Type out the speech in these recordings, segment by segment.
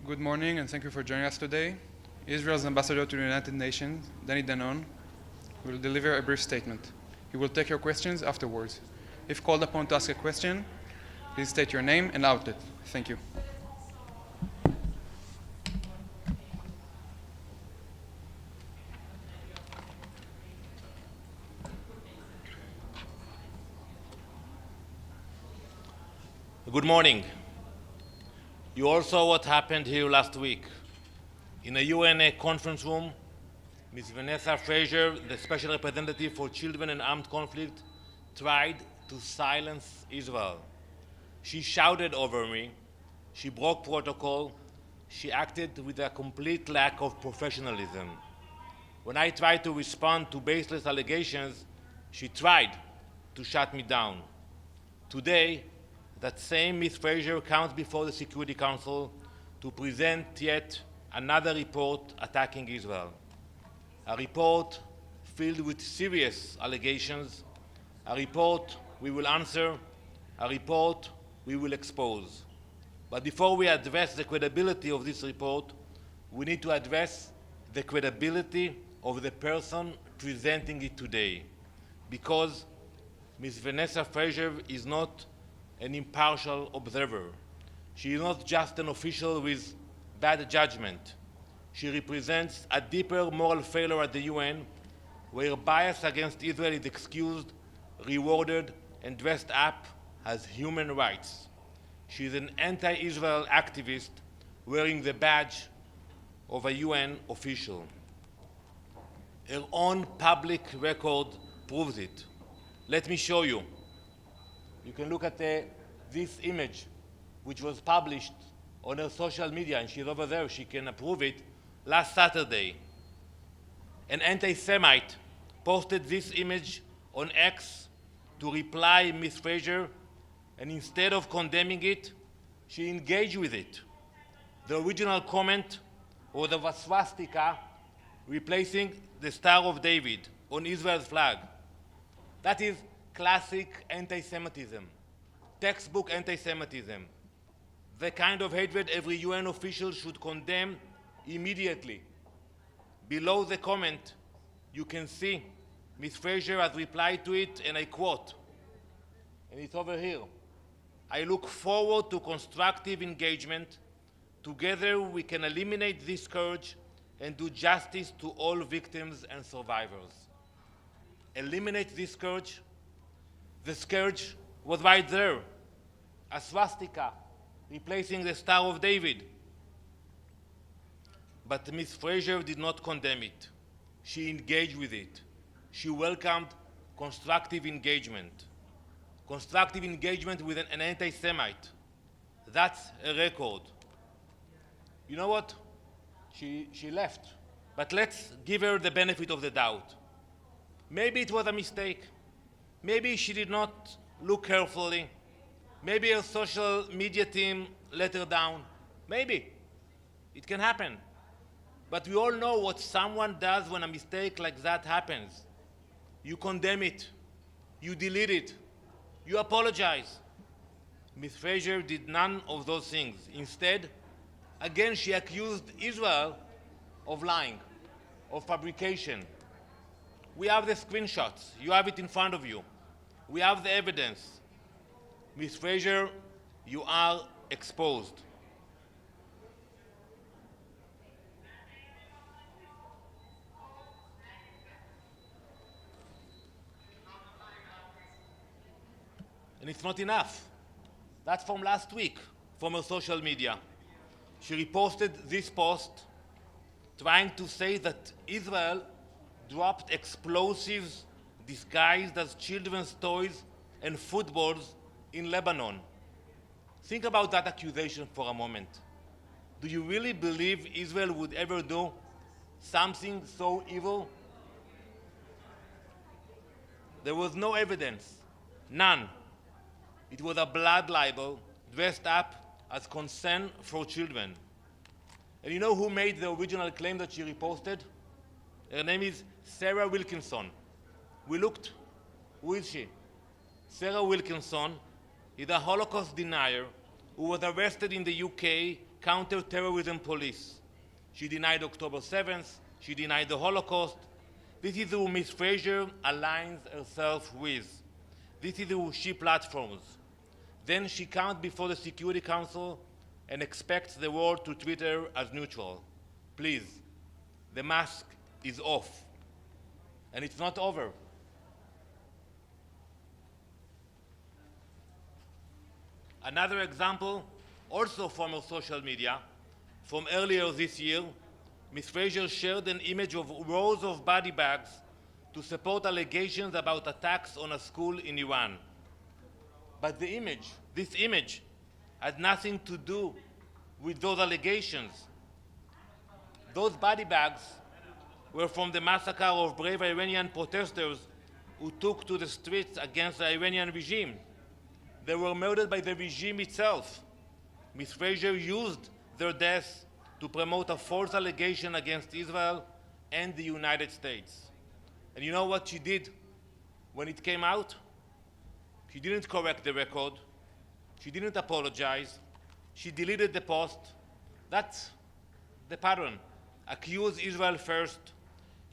Good morning, and thank you for joining us today. Israel's ambassador to the United Nations, Danon, will deliver a brief statement. He will take your questions afterwards. If called upon to ask a question, please state your name and outlet. Thank you. Good morning. You all saw what happened here last week. In a UN conference room, Ms. Vanessa Fraser, the Special Representative for Children and Armed Conflict, tried to silence Israel. She shouted over me, she broke protocol, she acted with a complete lack of professionalism. When I tried to respond to baseless allegations, she tried to shut me down. Today, that same Ms. Fraser comes before the Security Council to present yet another report attacking Israel. A report filled with serious allegations, a report we will answer, a report we will expose. But before we address the credibility of this report, we need to address the credibility of the person presenting it today, because Ms. Vanessa Fraser is not an impartial observer. She is not just an official with bad judgment. She represents a deeper moral failure at the UN, where bias against Israel is excused, rewarded, and dressed up as human rights. She is an anti-Israel activist wearing the badge of a UN official. Her own public record proves it. Let me show you. You can look at this image, which was published on her social media, and she's over there, she can approve it, last Saturday. An anti-Semite posted this image on X to reply Ms. Fraser, and instead of condemning it, she engaged with it. The original comment was of a swastika replacing the Star of David on Israel's flag. That is classic anti-Semitism, textbook anti-Semitism, the kind of hatred every UN official should condemn immediately. Below the comment, you can see Ms. Fraser has replied to it, and I quote, and it's over here: "I look forward to constructive engagement. Together we can eliminate this scourge and do justice to all victims and survivors." Eliminate this scourge? The scourge was right there, a swastika replacing the Star of David. But Ms. Fraser did not condemn it. She engaged with it. She welcomed constructive engagement. Constructive engagement with an anti-Semite. That's a record. You know what? She left. But let's give her the benefit of the doubt. Maybe it was a mistake. Maybe she did not look carefully. Maybe her social media team let her down. Maybe. It can happen. But we all know what someone does when a mistake like that happens. You condemn it. You delete it. You apologize. Ms. Fraser did none of those things. Instead, again, she accused Israel of lying, of fabrication. We have the screenshots. You have it in front of you. We have the evidence. Ms. Fraser, you are exposed. And it's not enough. That's from last week, from her social media. She reposted this post trying to say that Israel dropped explosives disguised as children's toys and footballs in Lebanon. Think about that accusation for a moment. Do you really believe Israel would ever do something so evil? There was no evidence, none. It was a blood libel dressed up as concern for children. And you know who made the original claim that she reposted? Her name is Sarah Wilkinson. We looked. Who is she? Sarah Wilkinson is a Holocaust denier who was arrested in the UK counterterrorism police. She denied October 7th. She denied the Holocaust. This is who Ms. Fraser aligns herself with. This is who she platforms. Then she comes before the Security Council and expects the world to treat her as neutral. Please, the mask is off. And it's not over. Another example, also from her social media, from earlier this year, Ms. Fraser shared an image of rows of body bags to support allegations about attacks on a school in Iran. But this image, had nothing to do with those allegations. Those body bags were from the massacre of brave Iranian protesters who took to the streets against the Iranian regime. They were murdered by the regime itself. Ms. Fraser used their deaths to promote a false allegation against Israel and the United States. And you know what she did when it came out? She didn't correct the record. She didn't apologize. She deleted the post. That's the pattern. Accuse Israel first,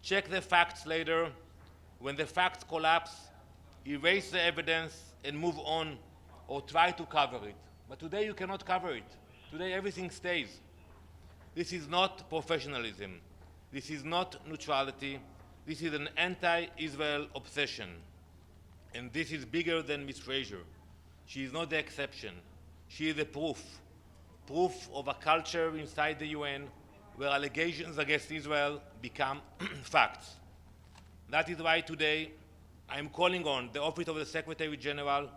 check the facts later. When the facts collapse, erase the evidence and move on, or try to cover it. But today you cannot cover it. Today everything stays. This is not professionalism. This is not neutrality. This is an anti-Israel obsession. And this is bigger than Ms. Fraser. She is not the exception. She is the proof of a culture inside the UN where allegations against Israel become facts. That is why today I am calling on the Office of the Secretary General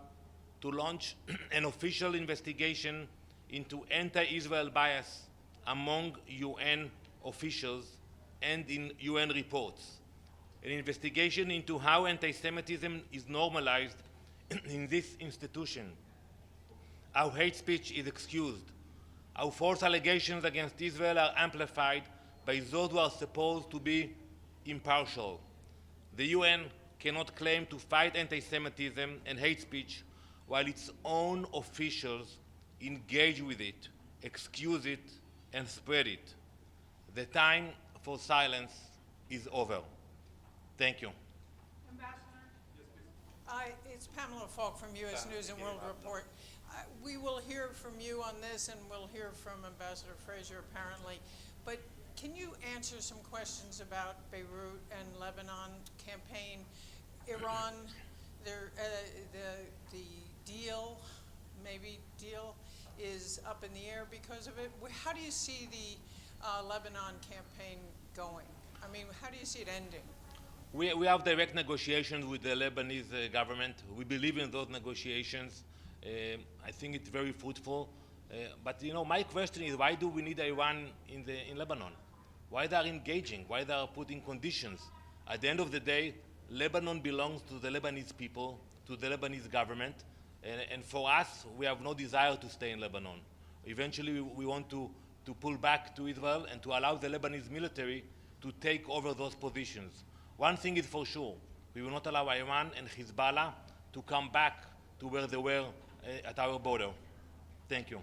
to launch an official investigation into anti-Israel bias among UN officials and in UN reports. An investigation into how anti-Semitism is normalized in this institution, how hate speech is excused, how false allegations against Israel are amplified by those who are supposed to be impartial. The UN cannot claim to fight anti-Semitism and hate speech while its own officials engage with it, excuse it, and spread it. The time for silence is over. Thank you. Ambassador? It's Pamela Falk from U.S. News and World Report. We will hear from you on this, and we'll hear from Ambassador Fraser, apparently. But can you answer some questions about Beirut and Lebanon campaign? Iran, the deal is up in the air because of it. How do you see the Lebanon campaign going? I mean, how do you see it ending? We have direct negotiations with the Lebanese government. We believe in those negotiations. I think it's very fruitful. But you know, my question is, why do we need Iran in Lebanon? Why they are engaging? Why they are putting conditions? At the end of the day, Lebanon belongs to the Lebanese people, to the Lebanese government. And for us, we have no desire to stay in Lebanon. Eventually, we want to pull back to Israel and to allow the Lebanese military to take over those positions. One thing is for sure, we will not allow Iran and Hezbollah to come back to where they were at our border. Thank you.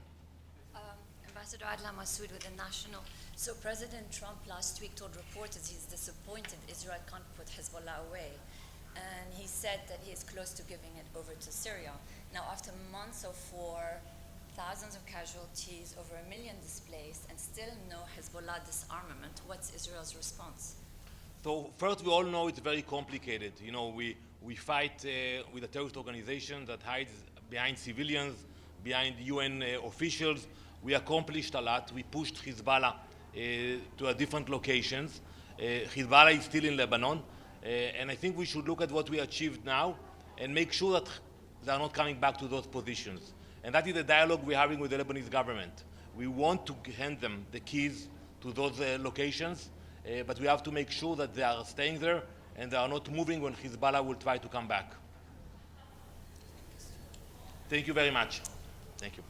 Ambassador Adla Massoud with The National. So President Trump last week told reporters he's disappointed Israel can't put Hezbollah away. And he said that he is close to giving it over to Syria. Now, after months of war, thousands of casualties, over 1 million displaced, and still no Hezbollah disarmament, what's Israel's response? So first, we all know it's very complicated. You know, we fight with a terrorist organization that hides behind civilians, behind UN officials. We accomplished a lot. We pushed Hezbollah to different locations. Hezbollah is still in Lebanon. And I think we should look at what we achieved now and make sure that they are not coming back to those positions. And that is the dialogue we're having with the Lebanese government. We want to hand them the keys to those locations, but we have to make sure that they are staying there and they are not moving when Hezbollah will try to come back. Thank you very much. Thank you.